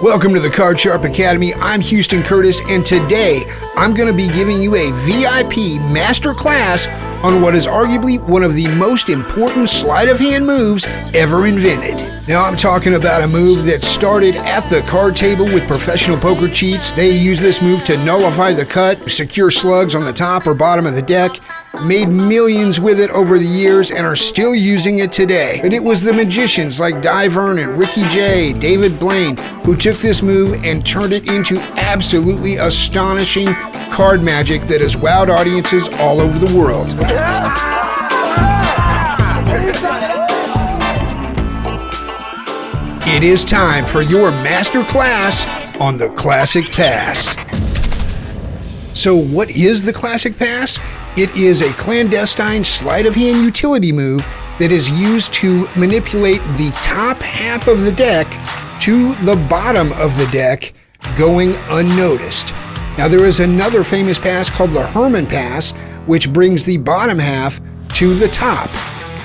Welcome to the Kardsharp Academy. I'm Houston Curtis, and today I'm going to be giving you a VIP master class on what is arguably one of the most important sleight-of-hand moves ever invented. Now I'm talking about a move that started at the card table with professional poker cheats. They use this move to nullify the cut, secure slugs on the top or bottom of the deck, made millions with it over the years and are still using it today. But it was the magicians like Dai Vernon, Ricky J, Blaine who took this move and turned it into absolutely astonishing card magic that has wowed audiences all over the world. It is time for your master class on the Classic Pass. So what is the Classic Pass? It is a clandestine sleight-of-hand utility move that is used to manipulate the top half of the deck to the bottom of the deck, going unnoticed. Now there is another famous pass called the Herman Pass, which brings the bottom half to the top.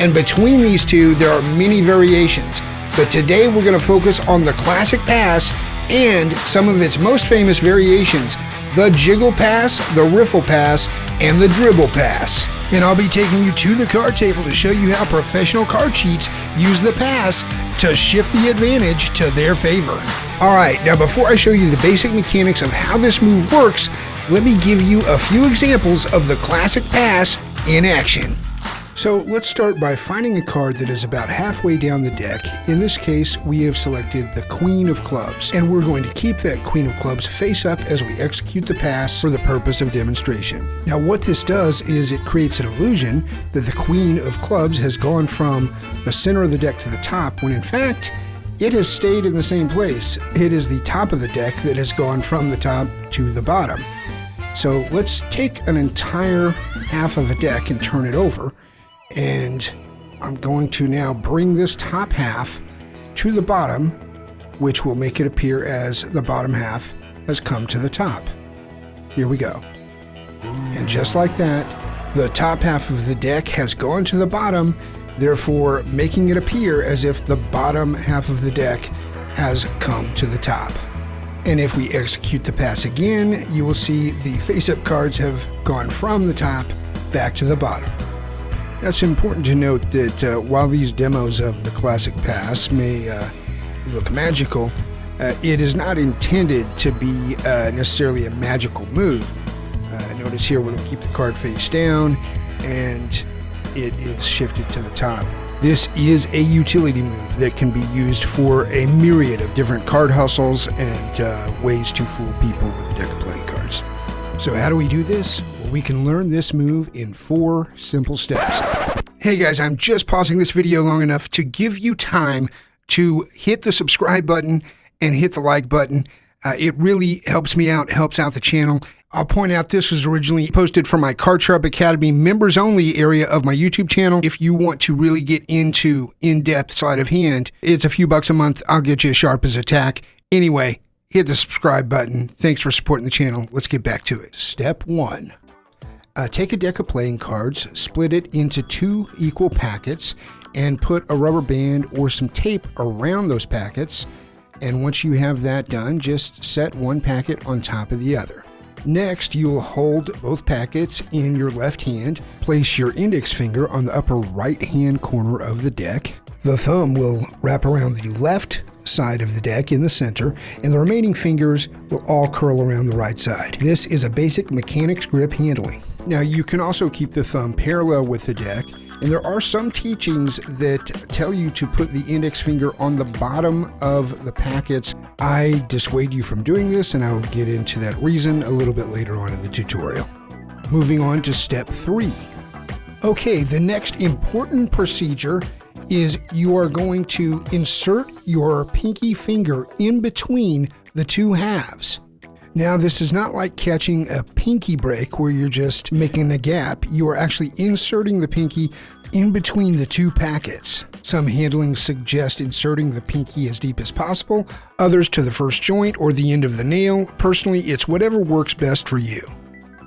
And between these two, there are many variations. But today we're going to focus on the Classic Pass and some of its most famous variations, the Jiggle Pass, the Riffle Pass, and the Dribble Pass. And I'll be taking you to the card table to show you how professional card cheats use the pass to shift the advantage to their favor. Alright, now before I show you the basic mechanics of how this move works, let me give you a few examples of the Classic Pass in action. So let's start by finding a card that is about halfway down the deck. In this case, we have selected the Queen of Clubs, and we're going to keep that Queen of Clubs face up as we execute the pass for the purpose of demonstration. Now what this does is it creates an illusion that the Queen of Clubs has gone from the center of the deck to the top, when in fact, it has stayed in the same place. It is the top of the deck that has gone from the top to the bottom. So let's take an entire half of a deck and turn it over. And I'm going to now bring this top half to the bottom, which will make it appear as the bottom half has come to the top. Here we go. And just like that, the top half of the deck has gone to the bottom, therefore making it appear as if the bottom half of the deck has come to the top. And if we execute the pass again, you will see the face-up cards have gone from the top back to the bottom. It's important to note that while these demos of the Classic Pass may look magical, it is not intended to be necessarily a magical move. Notice here we'll keep the card face down and it is shifted to the top. This is a utility move that can be used for a myriad of different card hustles and ways to fool people with a deck of playing cards. So how do we do this? Well, we can learn this move in 4 simple steps. Hey guys, I'm just pausing this video long enough to give you time to hit the subscribe button and hit the like button. It really helps me out, helps out the channel. I'll point out this was originally posted from my Kardsharp Academy members only area of my YouTube channel. If you want to really get into in-depth sleight of hand, it's a few bucks a month. I'll get you as sharp as a tack. Anyway, hit the subscribe button. Thanks for supporting the channel. Let's get back to it. Step 1. Take a deck of playing cards, split it into 2 equal packets, and put a rubber band or some tape around those packets. And once you have that done, just set one packet on top of the other. Next, you will hold both packets in your left hand. Place your index finger on the upper right-hand corner of the deck. The thumb will wrap around the left side of the deck in the center, and the remaining fingers will all curl around the right side. This is a basic mechanics grip handling. Now you can also keep the thumb parallel with the deck, and there are some teachings that tell you to put the index finger on the bottom of the packets. I dissuade you from doing this, and I will get into that reason a little bit later on in the tutorial. Moving on to step 3. Okay, the next important procedure is you are going to insert your pinky finger in between the 2 halves. Now, this is not like catching a pinky break where you're just making a gap. You are actually inserting the pinky in between the 2 packets. Some handlings suggest inserting the pinky as deep as possible, others to the first joint or the end of the nail. Personally, it's whatever works best for you.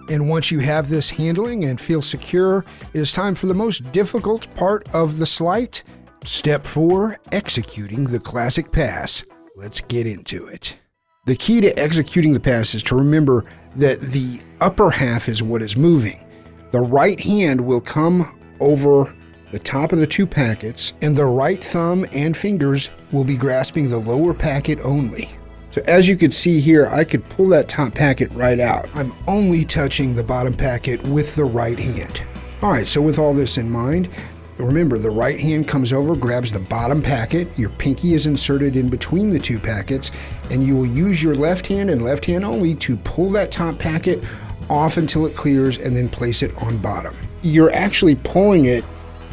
And once you have this handling and feel secure, it is time for the most difficult part of the sleight. Step 4, executing the Classic Pass. let's get into it. The key to executing the pass is to remember that the upper half is what is moving. The right hand will come over the top of the two packets, and the right thumb and fingers will be grasping the lower packet only. So as you can see here, I could pull that top packet right out. I'm only touching the bottom packet with the right hand. All right, so with all this in mind, remember the right hand comes over, grabs the bottom packet, your pinky is inserted in between the two packets, and you will use your left hand and left hand only to pull that top packet off until it clears and then place it on bottom. You're actually pulling it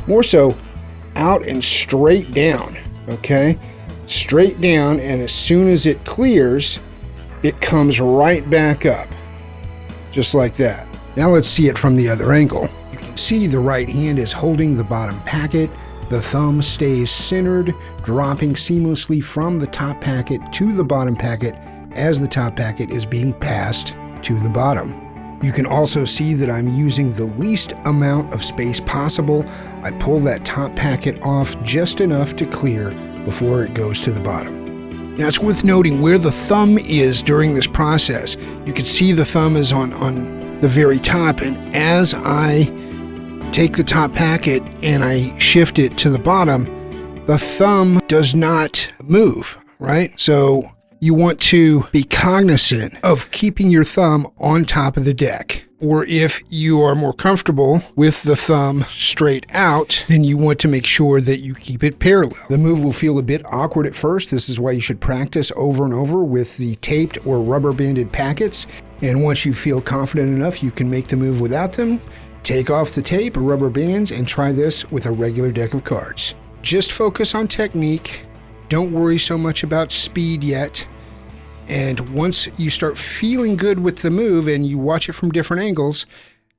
more so out and straight down, okay? Straight down, and as soon as it clears, it comes right back up, just like that. Now let's see it from the other angle. You can see the right hand is holding the bottom packet, the thumb stays centered, dropping seamlessly from the top packet to the bottom packet as the top packet is being passed to the bottom. You can also see that I'm using the least amount of space possible. I pull that top packet off just enough to clear before it goes to the bottom. Now it's worth noting where the thumb is during this process. You can see the thumb is on the very top, and as I take the top packet and I shift it to the bottom, the thumb does not move, right? So you want to be cognizant of keeping your thumb on top of the deck. Or if you are more comfortable with the thumb straight out, then you want to make sure that you keep it parallel. The move will feel a bit awkward at first. This is why you should practice over and over with the taped or rubber banded packets. And once you feel confident enough, you can make the move without them. Take off the tape or rubber bands and try this with a regular deck of cards. Just focus on technique. Don't worry so much about speed yet. And once you start feeling good with the move and you watch it from different angles,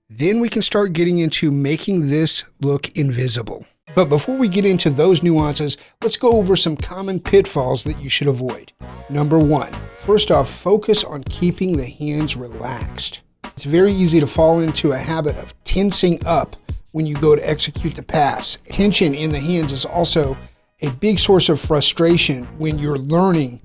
then we can start getting into making this look invisible. But before we get into those nuances, let's go over some common pitfalls that you should avoid. Number one, first off, focus on keeping the hands relaxed. It's very easy to fall into a habit of tensing up when you go to execute the pass. Tension in the hands is also a big source of frustration when you're learning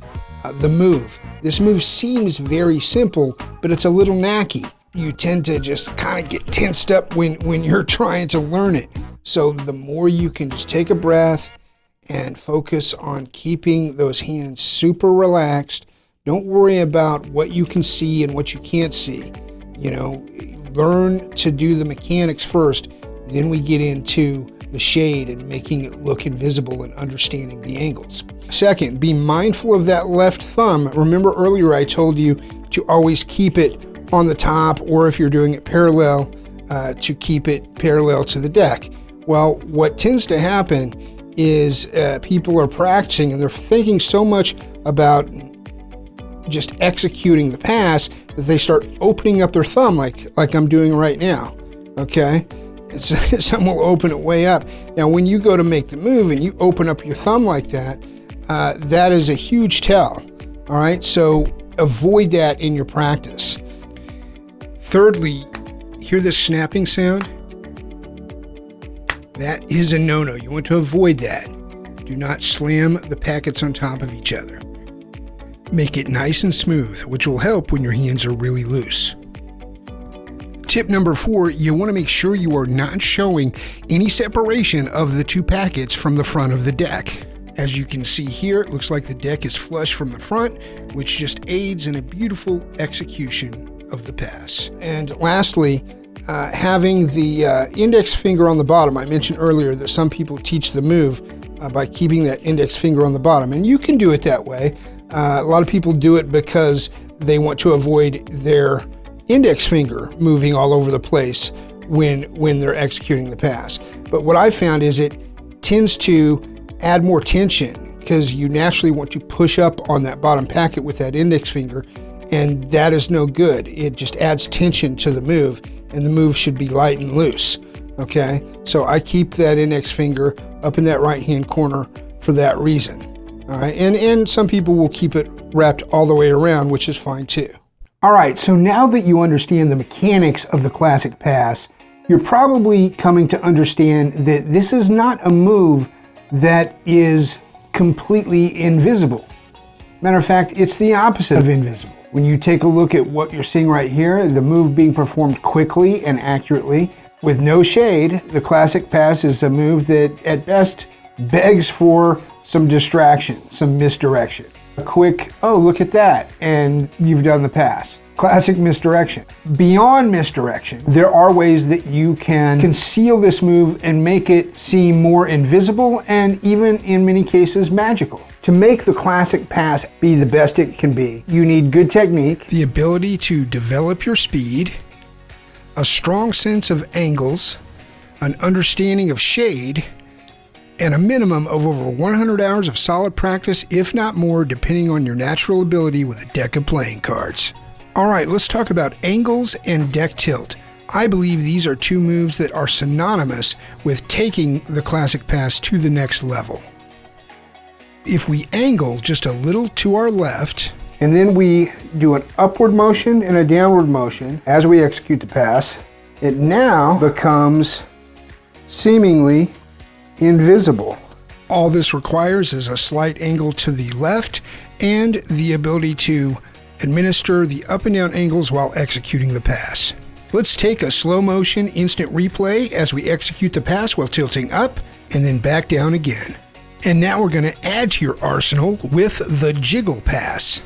the move. This move seems very simple, but it's a little knacky. You tend to just kind of get tensed up when you're trying to learn it. So the more you can just take a breath and focus on keeping those hands super relaxed. Don't worry about what you can see and what you can't see. You know, learn to do the mechanics first, then we get into the shade and making it look invisible and understanding the angles. Second, be mindful of that left thumb. Remember earlier I told you to always keep it on the top, or if you're doing it parallel, to keep it parallel to the deck. Well, what tends to happen is people are practicing and they're thinking so much about just executing the pass that they start opening up their thumb like I'm doing right now, okay? Some will open it way up. Now, when you go to make the move and you open up your thumb like that, that is a huge tell, all right? So avoid that in your practice. Thirdly, hear this snapping sound? That is a no-no. You want to avoid that. Do not slam the packets on top of each other. Make it nice and smooth, which will help when your hands are really loose. Tip number 4, you want to make sure you are not showing any separation of the two packets from the front of the deck. As you can see here, it looks like the deck is flush from the front, which just aids in a beautiful execution of the pass. And lastly, having the index finger on the bottom. I mentioned earlier that some people teach the move by keeping that index finger on the bottom, and you can do it that way. A lot of people do it because they want to avoid their index finger moving all over the place when they're executing the pass. But what I've found is it tends to add more tension because you naturally want to push up on that bottom packet with that index finger, and that is no good. It just adds tension to the move, and the move should be light and loose, okay? So I keep that index finger up in that right-hand corner for that reason, all right? And some people will keep it wrapped all the way around, which is fine too. All right, so now that you understand the mechanics of the classic pass, you're probably coming to understand that this is not a move that is completely invisible. Matter of fact, it's the opposite of invisible. When you take a look at what you're seeing right here, the move being performed quickly and accurately with no shade, the classic pass is a move that at best begs for some distraction, some misdirection. A quick, oh, look at that, and you've done the pass. Classic misdirection. Beyond misdirection, there are ways that you can conceal this move and make it seem more invisible and even in many cases magical. To make the classic pass be the best it can be, you need good technique, the ability to develop your speed, a strong sense of angles, an understanding of shade, and a minimum of over 100 hours of solid practice, if not more, depending on your natural ability with a deck of playing cards. All right, let's talk about angles and deck tilt. I believe these are two moves that are synonymous with taking the classic pass to the next level. If we angle just a little to our left, and then we do an upward motion and a downward motion as we execute the pass, it now becomes seemingly invisible. All this requires is a slight angle to the left and the ability to administer the up and down angles while executing the pass. Let's take a slow motion instant replay as we execute the pass while tilting up and then back down again. And now we're going to add to your arsenal with the Jiggle Pass,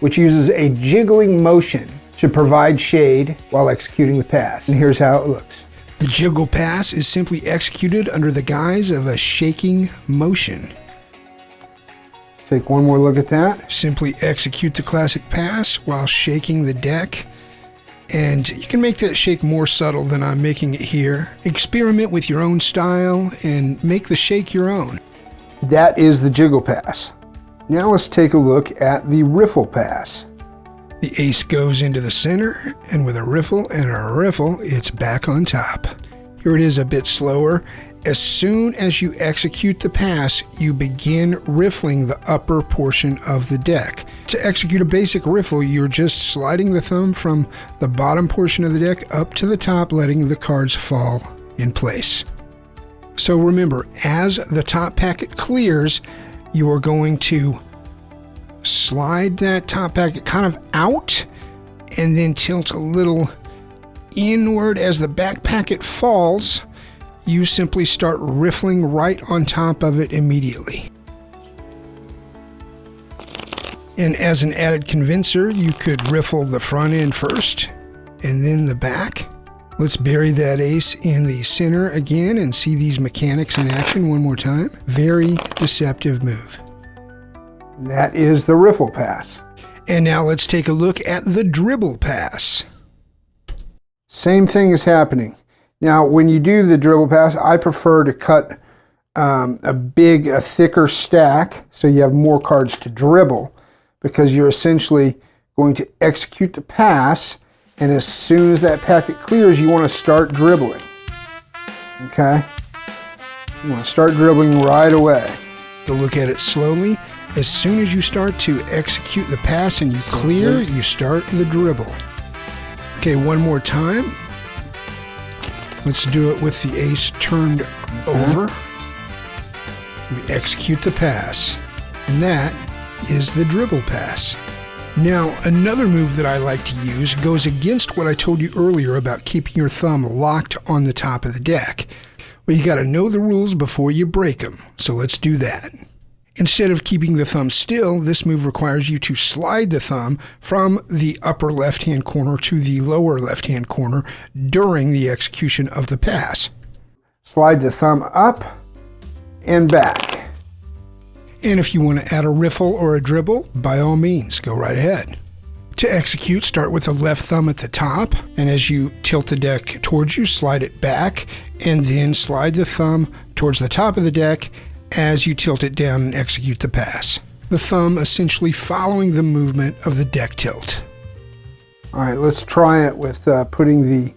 which uses a jiggling motion to provide shade while executing the pass. And here's how it looks. The Jiggle Pass is simply executed under the guise of a shaking motion. Take one more look at that. Simply execute the classic pass while shaking the deck. And you can make that shake more subtle than I'm making it here. Experiment with your own style and make the shake your own. That is the Jiggle Pass. Now let's take a look at the Riffle Pass. The ace goes into the center, and with a riffle and a riffle, it's back on top. Here it is a bit slower. As soon as you execute the pass, you begin riffling the upper portion of the deck. To execute a basic riffle, you're just sliding the thumb from the bottom portion of the deck up to the top, letting the cards fall in place. So remember, as the top packet clears, you are going to slide that top packet kind of out and then tilt a little inward as the back packet falls. You simply start riffling right on top of it immediately. And as an added convincer, you could riffle the front end first and then the back. Let's bury that ace in the center again and see these mechanics in action one more time. Very deceptive move. That is the Riffle Pass. And now let's take a look at the Dribble Pass. Same thing is happening. Now, when you do the Dribble Pass, I prefer to cut a thicker stack so you have more cards to dribble, because you're essentially going to execute the pass, and as soon as that packet clears, you want to start dribbling. Okay? You want to start dribbling right away. To look at it slowly. As soon as you start to execute the pass and you clear, you start the dribble. Okay, one more time. Let's do it with the ace turned over. We execute the pass. And that is the Dribble Pass. Now, another move that I like to use goes against what I told you earlier about keeping your thumb locked on the top of the deck. Well, you got to know the rules before you break them. So let's do that. Instead of keeping the thumb still, this move requires you to slide the thumb from the upper left-hand corner to the lower left-hand corner during the execution of the pass. Slide the thumb up and back. And if you want to add a riffle or a dribble, by all means, go right ahead. To execute, start with the left thumb at the top, and as you tilt the deck towards you, slide it back, and then slide the thumb towards the top of the deck as you tilt it down and execute the pass. The thumb essentially following the movement of the deck tilt. All right, let's try it with putting the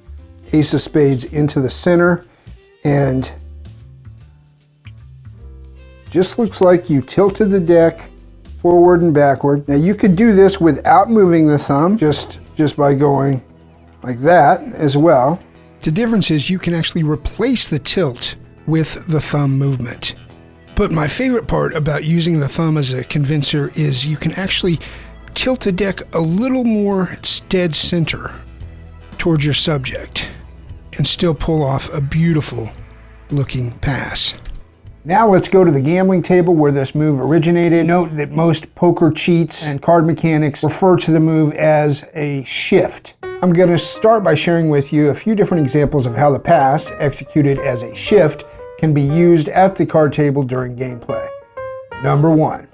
ace of spades into the center, and just looks like you tilted the deck forward and backward. Now you could do this without moving the thumb, just by going like that as well. The difference is you can actually replace the tilt with the thumb movement. But my favorite part about using the thumb as a convincer is you can actually tilt the deck a little more dead center towards your subject and still pull off a beautiful looking pass. Now let's go to the gambling table where this move originated. Note that most poker cheats and card mechanics refer to the move as a shift. I'm going to start by sharing with you a few different examples of how the pass, executed as a shift, can be used at the card table during gameplay. Number 1.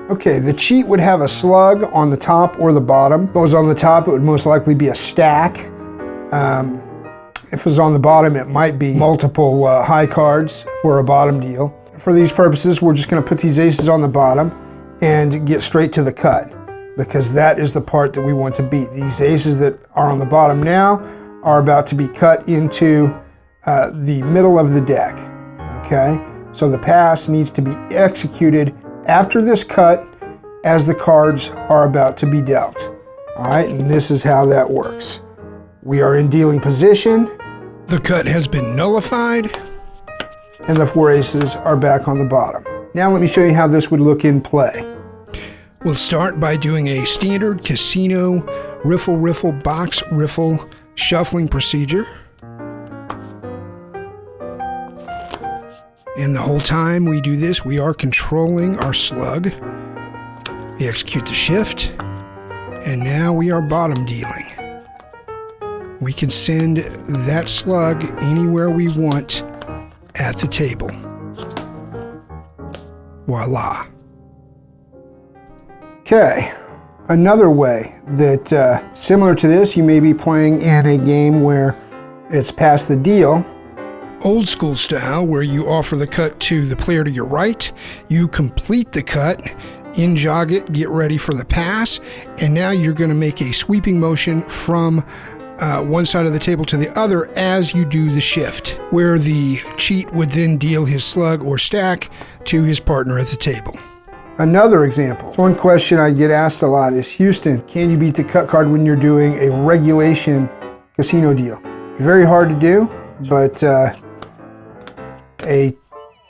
Okay, the cheat would have a slug on the top or the bottom. If it was on the top, it would most likely be a stack. If it was on the bottom, it might be multiple high cards for a bottom deal. For these purposes, we're just going to put these aces on the bottom and get straight to the cut, because that is the part that we want to beat. These aces that are on the bottom now are about to be cut into the middle of the deck. Okay, so the pass needs to be executed after this cut as the cards are about to be dealt. All right, and this is how that works. We are in dealing position. The cut has been nullified. And the 4 aces are back on the bottom. Now let me show you how this would look in play. We'll start by doing a standard casino riffle box riffle shuffling procedure. And the whole time we do this, we are controlling our slug. We execute the shift, and now we are bottom dealing. We can send that slug anywhere we want at the table. Voila. Okay, another way that similar to this, you may be playing in a game where it's past the deal. Old school style, where you offer the cut to the player to your right, you complete the cut, in-jog it, get ready for the pass, and now you're going to make a sweeping motion from one side of the table to the other as you do the shift, where the cheat would then deal his slug or stack to his partner at the table. Another example. One question I get asked a lot is, Houston, can you beat the cut card when you're doing a regulation casino deal? Very hard to do, but a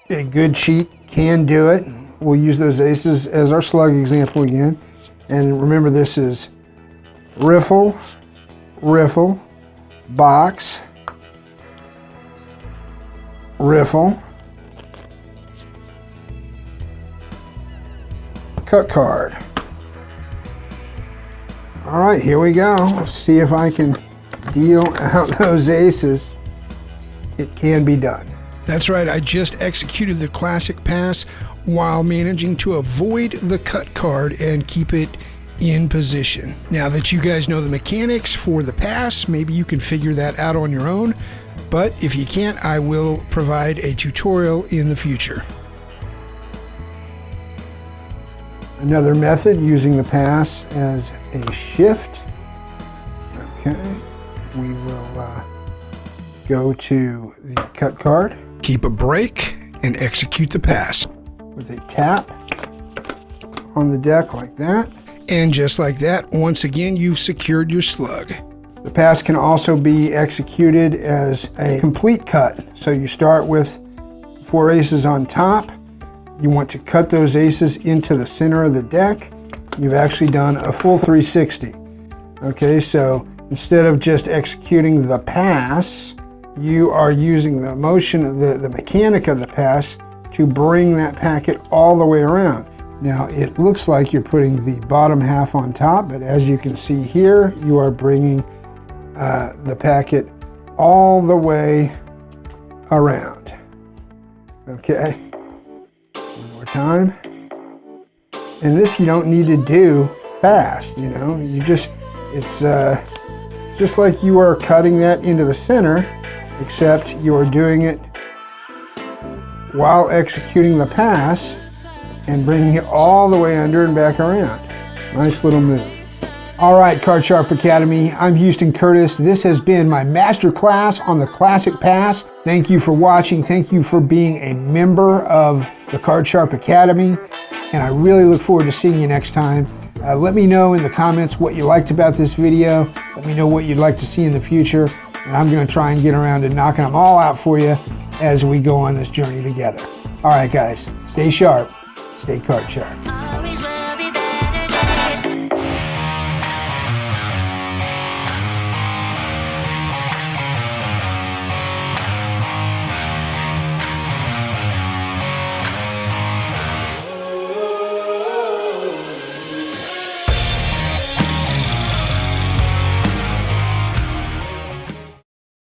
good cheat can do it. We'll use those aces as our slug example again. And remember, this is riffle, box, riffle, cut card. All right, here we go. Let's see if I can deal out those aces. It can be done. That's right, I just executed the classic pass while managing to avoid the cut card and keep it in position. Now that you guys know the mechanics for the pass, maybe you can figure that out on your own, but if you can't, I will provide a tutorial in the future. Another method, using the pass as a shift. Okay, we will go to the cut card. Keep a break and execute the pass. With a tap on the deck like that. And just like that, once again, you've secured your slug. The pass can also be executed as a complete cut. So you start with 4 aces on top. You want to cut those aces into the center of the deck. You've actually done a full 360. Okay, so instead of just executing the pass, you are using the motion, the mechanic of the pass to bring that packet all the way around. Now, it looks like you're putting the bottom half on top, but as you can see here, you are bringing the packet all the way around. Okay, one more time. And this you don't need to do fast, you know, it's just like you are cutting that into the center, except you are doing it while executing the pass and bringing it all the way under and back around. Nice little move. All right, Kardsharp Academy, I'm Houston Curtis. This has been my master class on the Classic Pass. Thank you for watching. Thank you for being a member of the Kardsharp Academy. And I really look forward to seeing you next time. Let me know in the comments what you liked about this video. Let me know what you'd like to see in the future. And I'm going to try and get around to knocking them all out for you as we go on this journey together. All right, guys, stay sharp, stay card sharp.